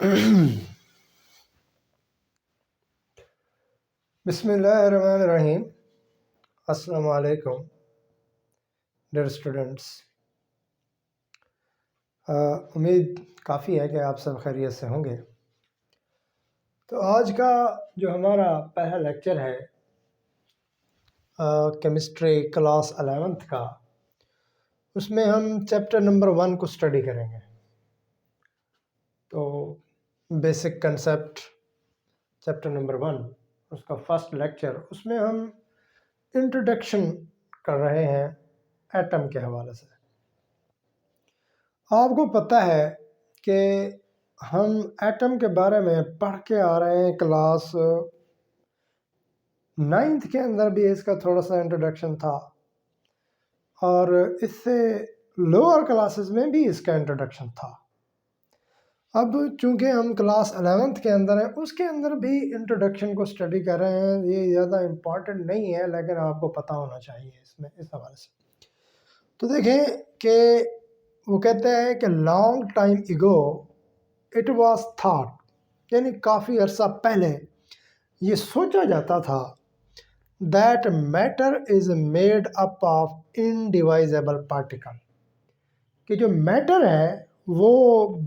بسم اللہ الرحمن الرحیم. السلام علیکم ڈیئر اسٹوڈنٹس. امید کافی ہے کہ آپ سب خیریت سے ہوں گے. تو آج کا جو ہمارا پہلا لیکچر ہے کیمسٹری کلاس 11th کا، اس میں ہم چیپٹر نمبر 1 کو اسٹڈی کریں گے. تو بیسک کنسیپٹ چیپٹر نمبر 1، اس کا فرسٹ لیکچر، اس میں ہم انٹروڈکشن کر رہے ہیں ایٹم کے حوالے سے. آپ کو پتہ ہے کہ ہم ایٹم کے بارے میں پڑھ کے آ رہے ہیں. کلاس 9th کے اندر بھی اس کا تھوڑا سا انٹروڈکشن تھا، اور اس سے لوور کلاسز میں بھی اس کا انٹروڈکشن تھا. اب چونکہ ہم کلاس 11th کے اندر ہیں، اس کے اندر بھی انٹروڈکشن کو اسٹڈی کر رہے ہیں. یہ زیادہ امپورٹنٹ نہیں ہے، لیکن آپ کو پتہ ہونا چاہیے اس حوالے سے. تو دیکھیں کہ وہ کہتے ہیں کہ long time ago it was thought, یعنی کافی عرصہ پہلے یہ سوچا جاتا تھا that matter is made up of indivisible particle, کہ جو میٹر ہے وہ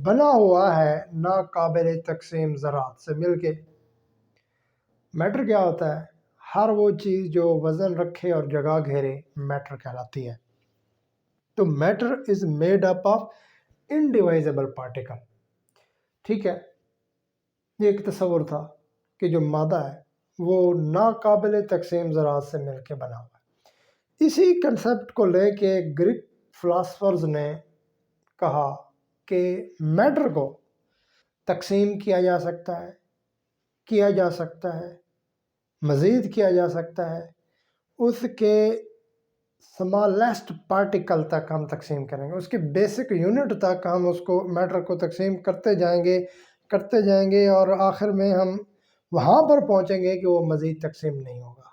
بنا ہوا ہے ناقابل تقسیم ذرات سے مل کے. میٹر کیا ہوتا ہے؟ ہر وہ چیز جو وزن رکھے اور جگہ گھیرے میٹر کہلاتی ہے. تو matter is made up of indivisible particle. ٹھیک ہے، یہ ایک تصور تھا کہ جو مادہ ہے وہ ناقابل تقسیم ذرات سے مل کے بنا ہوا ہے. اسی کنسیپٹ کو لے کے گریک فلاسفرز نے کہا کہ میٹر کو تقسیم کیا جا سکتا ہے، مزید کیا جا سکتا ہے. اس کے سمالسٹ پارٹیکل تک ہم تقسیم کریں گے، اس کے بیسک یونٹ تک ہم اس کو میٹر کو تقسیم کرتے جائیں گے اور آخر میں ہم وہاں پر پہنچیں گے کہ وہ مزید تقسیم نہیں ہوگا.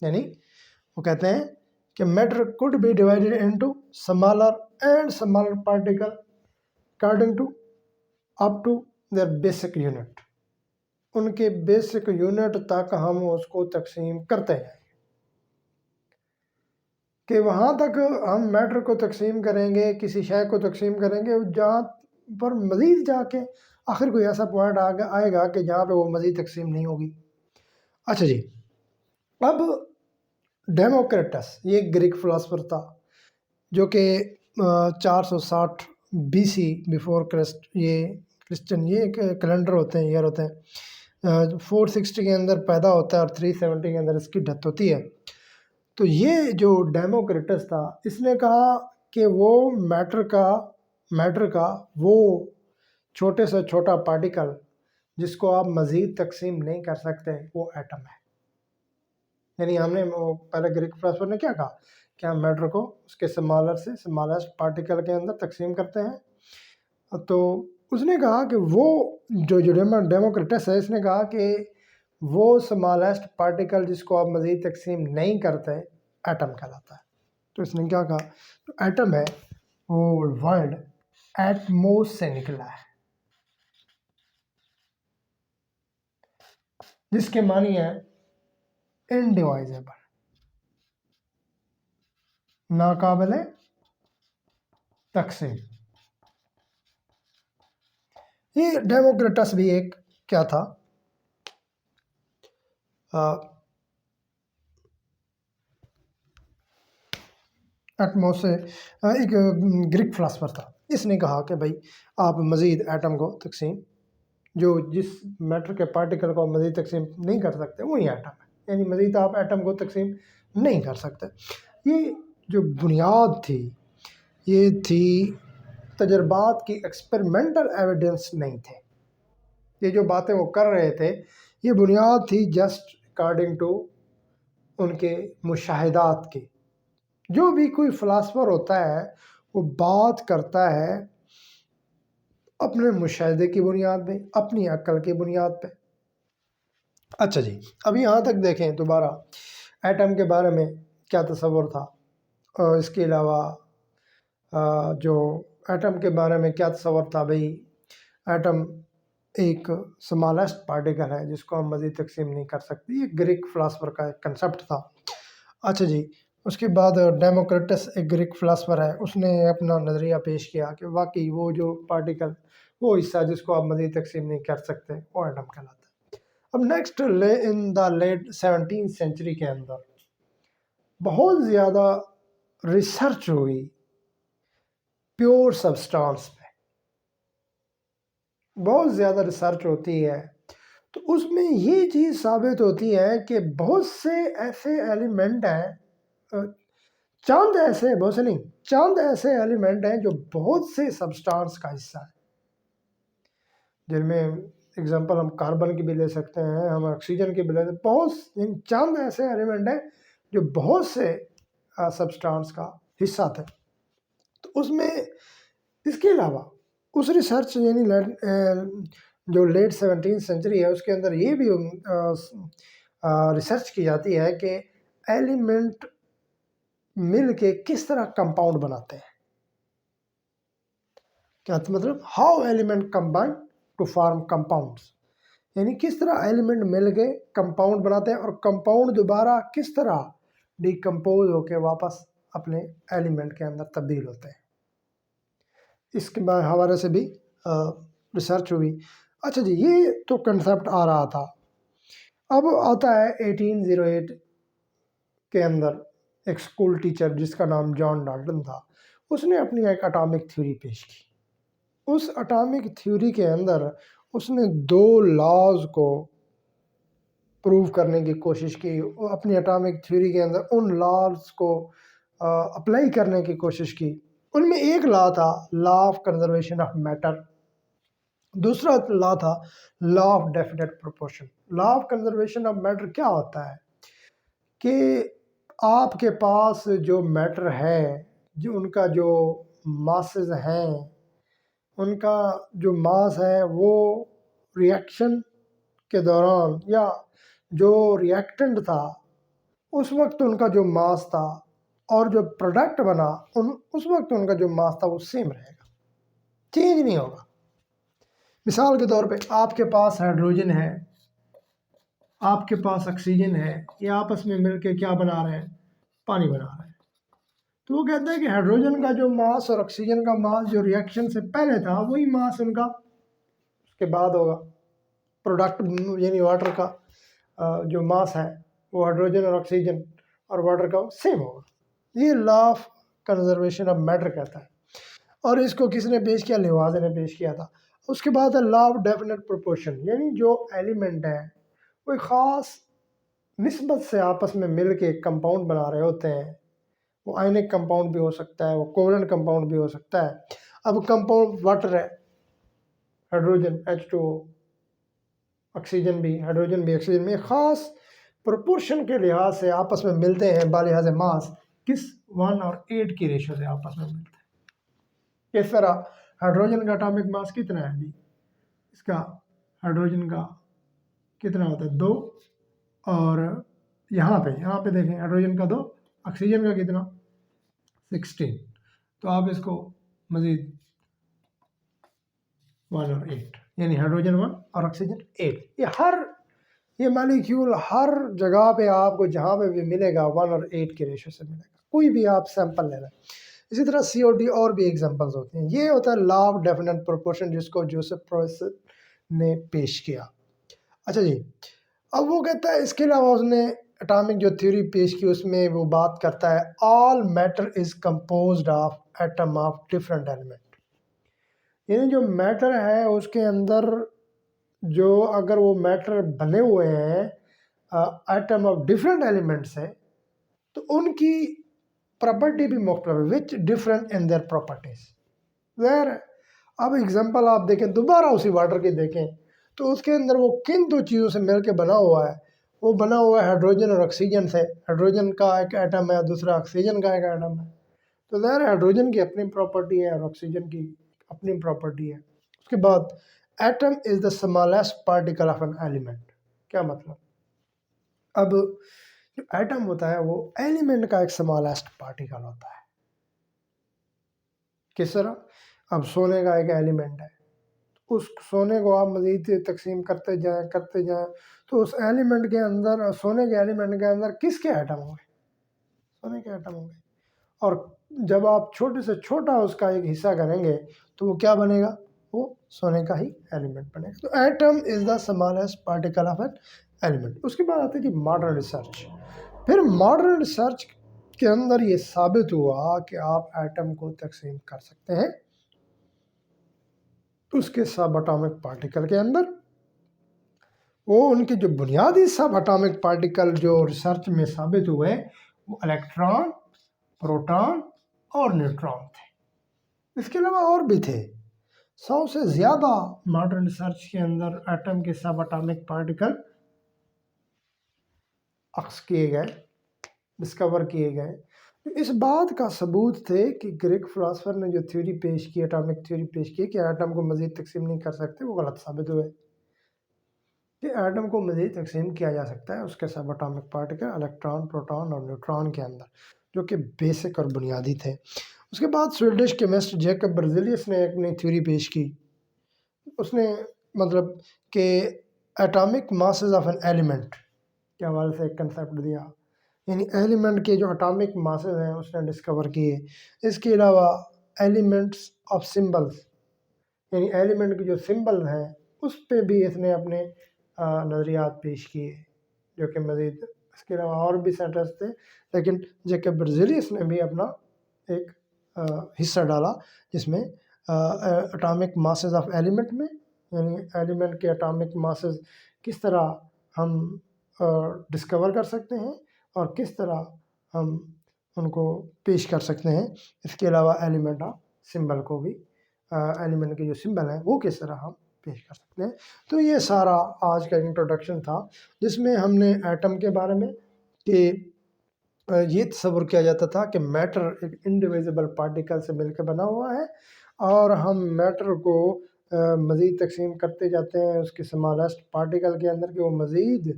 یعنی وہ کہتے ہیں کہ metre could be divided into smaller and smaller particle according to up to their basic unit. ان کے بیسک یونٹ تک ہم اس کو تقسیم کرتے ہیں کہ وہاں تک ہم میٹر کو تقسیم کریں گے، کسی شے کو تقسیم کریں گے جہاں پر مزید جا کے آخر کوئی ایسا پوائنٹ آئے گا کہ جہاں پہ وہ مزید تقسیم نہیں ہوگی. اچھا جی، اب ڈیموکریٹس یہ گریک فلاسفر تھا جو کہ 460 BC بیفور کرسٹ، یہ کرسچن یہ کیلنڈر ہوتے ہیں، ایئر ہوتے ہیں. 460 کے اندر پیدا ہوتا ہے اور 370 کے اندر اس کی ڈیتھ ہوتی ہے. تو یہ جو ڈیموکریٹس تھا، اس نے کہا کہ وہ میٹر کا وہ چھوٹے سے چھوٹا پارٹیکل جس کو آپ مزید تقسیم نہیں کر سکتے وہ ایٹم ہے. یعنی ہم نے پہلے گریک فلاسفر نے کیا کہا کہ ہم میٹر کو اس کے سمالر سے سمالسٹ پارٹیکل کے اندر تقسیم کرتے ہیں. تو اس نے کہا کہ وہ جو ڈیموکریٹس ہے، اس نے کہا کہ وہ سمالسٹ پارٹیکل جس کو آپ مزید تقسیم نہیں کرتے ایٹم کہلاتا ہے. تو اس نے کیا کہا؟ تو ایٹم ہے وہ ورڈ ایٹموس سے نکلا ہے، جس کے معنی ہے انڈیوائزیبل، ناقابل تقسیم. یہ ڈیموکریٹس بھی ایک کیا تھا؟ ایٹموس سے ایک گریک فلاسفر تھا. اس نے کہا کہ بھائی آپ مزید ایٹم کو تقسیم، جس میٹر کے پارٹیکل کو مزید تقسیم نہیں کر سکتے وہی ایٹم ہے. یعنی مزید آپ ایٹم کو تقسیم نہیں کر سکتے. یہ جو بنیاد تھی یہ تھی تجربات کی، ایکسپیریمنٹل ایویڈنس نہیں تھے. یہ جو باتیں وہ کر رہے تھے یہ بنیاد تھی جسٹ اکارڈنگ ٹو ان کے مشاہدات کی. جو بھی کوئی فلاسفر ہوتا ہے وہ بات کرتا ہے اپنے مشاہدے کی بنیاد پہ، اپنی عقل کی بنیاد پہ. اچھا جی، اب یہاں تک دیکھیں دوبارہ ایٹم کے بارے میں کیا تصور تھا، اور اس کے علاوہ جو ایٹم کے بارے میں کیا تصور تھا. بھئی ایٹم ایک سمالسٹ پارٹیکل ہے جس کو ہم مزید تقسیم نہیں کر سکتے. یہ گریک فلاسفر کا ایک کنسیپٹ تھا. اچھا جی، اس کے بعد ڈیموکریٹس ایک گریک فلاسفر ہے، اس نے اپنا نظریہ پیش کیا کہ واقعی وہ جو پارٹیکل، وہ حصہ جس کو آپ مزید تقسیم نہیں کر سکتے، وہ ایٹم کہلاتا ہے. اب next in the late 17 century کے اندر بہت زیادہ ریسرچ ہوئی پیور سبسٹانس پہ، بہت زیادہ ریسرچ ہوتی ہے. تو اس میں یہ چیز ثابت ہوتی ہے کہ بہت سے ایسے ایلیمنٹ ہیں، چاند ایسے، بہت سے نہیں، چاند ایسے ایلیمنٹ ہیں جو بہت سے سبسٹانس کا حصہ ہیں، جن میں اگزامپل ہم کاربن کی بھی لے سکتے ہیں، ہم آکسیجن کی بھی لے سکتے ہیں. بہت چاند ایسے ایلیمنٹ ہیں جو بہت سے سبسٹانس کا حصہ تھے. تو اس میں اس کے علاوہ اس ریسرچ یعنی جو لیٹ 17 سینچری ہے، اس کے اندر یہ بھی ریسرچ کی جاتی ہے کہ ایلیمنٹ مل کے کس طرح کمپاؤنڈ بناتے ہیں. کیا مطلب؟ How element combine to form compounds, یعنی کس طرح ایلیمنٹ مل کے کمپاؤنڈ بناتے ہیں، اور کمپاؤنڈ دوبارہ کس طرح ڈیکمپوز ہو کے واپس اپنے ایلیمنٹ کے اندر تبدیل ہوتے ہیں. اس کے بعد حوالے سے بھی ریسرچ ہوئی. اچھا جی، یہ تو کنسیپٹ آ رہا تھا. اب آتا ہے 1808 کے اندر ایک اسکول ٹیچر جس کا نام جان ڈالٹن تھا. اس نے اپنی ایک اٹامک تھیوری پیش کی. اس اٹامک تھیوری کے اندر اس نے 2 لاز کو پروو کرنے کی کوشش کی. اپنی اٹامک تھیوری کے اندر ان لاز کو اپلائی کرنے کی کوشش کی. ان میں ایک لا تھا law of conservation of matter, دوسرا لا تھا law of definite proportion. Law of conservation of matter کیا ہوتا ہے کہ آپ کے پاس جو میٹر ہے، جو ان کا جو ماسز ہیں، ان کا جو ماس ہے وہ ریئیکشن کے دوران یا جو ریئیکٹنٹ تھا اس وقت ان کا جو ماس تھا اور جو پروڈکٹ بنا اس وقت ان کا جو ماس تھا وہ سیم رہے گا، چینج نہیں ہوگا. مثال کے طور پہ آپ کے پاس ہائیڈروجن ہے، آپ کے پاس آکسیجن ہے، یہ آپس میں مل کے کیا بنا رہے ہیں؟ پانی بنا رہے ہیں. تو وہ کہتا ہے کہ ہائیڈروجن کا جو ماس اور آکسیجن کا ماس جو ریئیکشن سے پہلے تھا وہی ماس ان کا اس کے بعد ہوگا. پروڈکٹ یعنی واٹر کا جو ماس ہے وہ ہائیڈروجن اور آکسیجن اور واٹر کا سیم ہوگا. یہ law of conservation of matter کہتا ہے. اور اس کو کس نے پیش کیا؟ لیوازے نے پیش کیا تھا. اس کے بعد ہے لا آف ڈیفینٹ پروپورشن، یعنی جو ایلیمنٹ ہیں وہ ایک خاص نسبت سے آپس میں مل کے ایک کمپاؤنڈ بنا رہے ہوتے ہیں. وہ آئنک کمپاؤنڈ بھی ہو سکتا ہے، وہ کوولنٹ کمپاؤنڈ بھی ہو سکتا ہے. اب کمپاؤنڈ واٹر ہے، ہائیڈروجن H2O، آکسیجن بھی، ہائیڈروجن بھی، آکسیجن بھی ایک خاص پروپورشن کے لحاظ سے آپس میں ملتے ہیں بالحاظ ماس. کس 1 اور 8 کی ریشو سے آپس میں ملتے ہیں. اس طرح ہائیڈروجن کا اٹامک ماس کتنا ہے جی؟ اس کا ہائیڈروجن کا کتنا ہوتا ہے؟ 2. اور یہاں پہ دیکھیں ہائیڈروجن کا 2، آکسیجن کا کتنا؟ 16. تو آپ اس کو مزید 1 اور 8، یعنی ہائیڈروجن 1 اور آکسیجن 8. یہ مالیکیول ہر جگہ پہ آپ کو جہاں پہ بھی ملے گا 1 اور 8 کی ریشو سے ملے گا. کوئی بھی آپ سیمپل لے لیں. اسی طرح CO2 اور بھی ایگزامپلز ہوتے ہیں. یہ ہوتا ہے لا آف ڈیفینٹ پروپورشن جس کو جوزف پرویسر نے پیش کیا. اچھا جی، اب وہ کہتا ہے اس کے علاوہ اس نے اٹامک جو تھیوری پیش کی اس میں وہ بات کرتا ہے all matter is composed of atom of different element. یعنی جو میٹر ہے اس کے اندر جو اگر وہ میٹر بنے ہوئے ہیں ایٹم آف ڈفرینٹ ایلیمنٹس ہیں تو ان کی پراپرٹی بھی مختلف ہے، وچ ڈفرینٹ ان دیئر پراپرٹیز. ظاہر ہے اب اگزامپل آپ دیکھیں دوبارہ اسی واٹر کی دیکھیں تو اس کے اندر وہ کن 2 چیزوں سے مل کے بنا ہوا ہے؟ وہ بنا ہوا ہے ہائیڈروجن اور آکسیجن سے. ہائیڈروجن کا ایک ایٹم ہے، دوسرا آکسیجن کا ایک ایٹم ہے. تو ظاہر ہے ہائیڈروجن کی اپنی پراپرٹی ہے اور آکسیجن کی اپنی پراپرٹی ہے. اس کے بعد atom is the smallest particle of an element. کیا مطلب؟ اب جو ایٹم ہوتا ہے وہ ایلیمنٹ کا ایک اسمالسٹ پارٹیکل ہوتا ہے. کس طرح؟ اب سونے کا ایک ایلیمنٹ ہے، اس سونے کو آپ مزید تقسیم کرتے جائیں تو اس ایلیمنٹ کے اندر، سونے کے ایلیمنٹ کے اندر کس کے ایٹم ہوں گے؟ سونے کے ایٹم ہوں گے. اور جب آپ چھوٹے سے چھوٹا اس کا ایک حصہ کریں گے تو وہ کیا بنے گا؟ وہ سونے کا ہی ایلیمنٹ بنے گا. تو atom is the smallest particle of an element. اس کے بعد آتی تھی ماڈرن ریسرچ. پھر ماڈرن ریسرچ کے اندر یہ ثابت ہوا کہ آپ ایٹم کو تقسیم کر سکتے ہیں اس کے سب اٹامک پارٹیکل کے اندر. وہ ان کے جو بنیادی سب اٹامک پارٹیکل جو ریسرچ میں ثابت ہوئے وہ الیکٹران، پروٹون اور نیوٹران تھے. اس کے علاوہ اور بھی تھے. 100 سے زیادہ ماڈرن ریسرچ کے اندر ایٹم کے سب اٹامک پارٹیکل اخذ کیے گئے، ڈسکور کیے گئے. اس بات کا ثبوت تھے کہ گریک فلاسفر نے جو تھیوری پیش کی، اٹامک تھیوری پیش کی کہ ایٹم کو مزید تقسیم نہیں کر سکتے، وہ غلط ثابت ہوئے. کہ ایٹم کو مزید تقسیم کیا جا سکتا ہے اس کے سب اٹامک پارٹیکل الیکٹران، پروٹون اور نیوٹران کے اندر، جو کہ بیسک اور بنیادی تھے. اس کے بعد سویڈش کیمسٹ جیکب برزیلیس نے اپنی تھیوری پیش کی. اس نے مطلب کہ atomic masses of an element کے حوالے سے ایک کنسیپٹ دیا، یعنی ایلیمنٹ کے جو اٹامک ماسز ہیں اس نے ڈسکور کیے. اس کے علاوہ ایلیمنٹس آف سمبلس، یعنی ایلیمنٹ کے جو سمبل ہیں اس پہ بھی اس نے اپنے نظریات پیش کیے جو کہ مزید. اس کے علاوہ اور بھی سائنٹسٹ تھے لیکن جیکب برزیلیس نے بھی اپنا ایک حصہ ڈالا جس میں اٹامک ماسز آف ایلیمنٹ میں، یعنی ایلیمنٹ کے اٹامک ماسز کس طرح ہم ڈسکور کر سکتے ہیں اور کس طرح ہم ان کو پیش کر سکتے ہیں. اس کے علاوہ ایلیمنٹ آف سمبل کو بھی، ایلیمنٹ کے جو سمبل ہیں وہ کس طرح ہم پیش کر سکتے ہیں. تو یہ سارا آج کا انٹروڈکشن تھا جس میں ہم نے ایٹم کے بارے میں کہ یہ تصور کیا جاتا تھا کہ میٹر ایک انڈیویزیبل پارٹیکل سے مل کے بنا ہوا ہے اور ہم میٹر کو مزید تقسیم کرتے جاتے ہیں اس کے اسمالسٹ پارٹیکل کے اندر کہ وہ مزید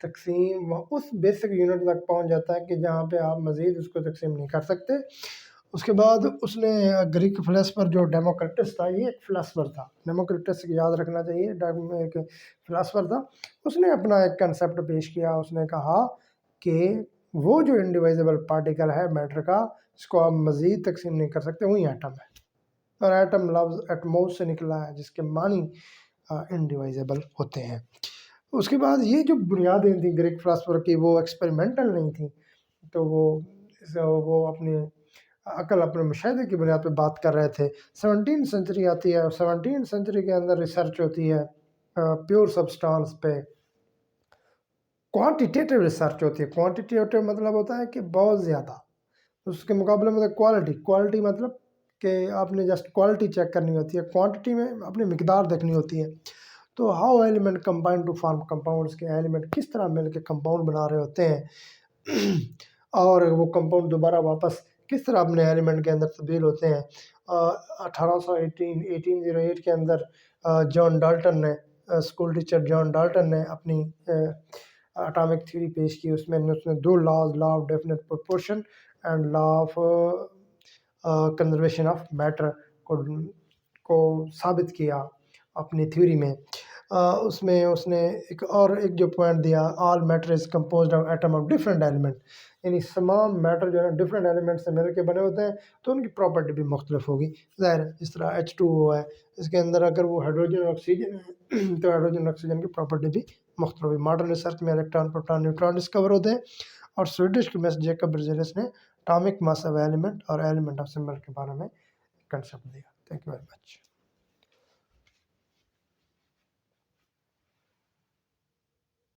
تقسیم اس بیسک یونٹ تک پہنچ جاتا ہے کہ جہاں پہ آپ مزید اس کو تقسیم نہیں کر سکتے. اس کے بعد اس نے گریک فلاسفر جو ڈیموکریٹس تھا، یہ ایک فلاسفر تھا، ڈیموکریٹس یاد رکھنا چاہیے، ایک فلاسفر تھا. اس نے اپنا ایک کنسیپٹ پیش کیا. اس نے کہا کہ وہ جو انڈیویزیبل پارٹیکل ہے میٹر کا، اس کو آپ مزید تقسیم نہیں کر سکتے، وہی ایٹم ہے. اور ایٹم لفظ ایٹموس سے نکلا ہے جس کے معنی انڈیویزیبل ہوتے ہیں. اس کے بعد یہ جو بنیادیں تھیں گریک فلاسفر کی وہ ایکسپیریمنٹل نہیں تھیں، تو وہ اپنی عقل، اپنے مشاہدے کی بنیاد پہ بات کر رہے تھے. 17 سینچری آتی ہے اور 17 سینچری کے اندر ریسرچ ہوتی ہے پیور سبسٹانس پہ. کوانٹیٹیو ریسرچ ہوتی ہے. کوانٹیٹیو مطلب ہوتا ہے کہ بہت زیادہ. اس کے مقابلے میں کوالٹی مطلب کہ آپ نے جسٹ کوالٹی چیک کرنی ہوتی ہے، کوانٹٹی میں اپنی مقدار دیکھنی ہوتی ہے. تو how element combine to form compounds, کے ایلیمنٹ کس طرح مل کے کمپاؤنڈ بنا رہے ہوتے ہیں اور وہ کمپاؤنڈ دوبارہ واپس کس طرح اپنے ایلیمنٹ کے اندر تبدیل ہوتے ہیں. 1808 کے اندر جان ڈالٹن نے، اسکول ٹیچر جان ڈالٹن نے اپنی اٹامک تھیوری پیش کی. اس میں اس نے 2 laws, law of definite proportion and law of conservation of matter کو ثابت کیا اپنی تھیوری میں. اس میں اس نے ایک جو پوائنٹ دیا، all matter is composed of atom of different element, یعنی تمام میٹر جو ہے نا ڈفرینٹ ایلیمنٹ سے مل کے بنے ہوتے ہیں تو ان کی پراپرٹی بھی مختلف ہوگی. ظاہر ہے جس طرح H2O ہے، اس کے اندر اگر وہ ہائیڈروجن اور آکسیجن ہے تو ہائیڈروجن اور آکسیجن کی پراپرٹی بھی مختلف ہوگی. ماڈرن ریسرچ میں الیکٹران، پروٹون، نیوٹران ڈسکور ہوتے ہیں. اور سویڈش کیمسٹ جیکب برزیلیس نے اٹامک ماس آف ایلیمنٹ اور ایلیمنٹ آف سمبل کے بارے میں کنسیپٹ دیا. Thank you very much.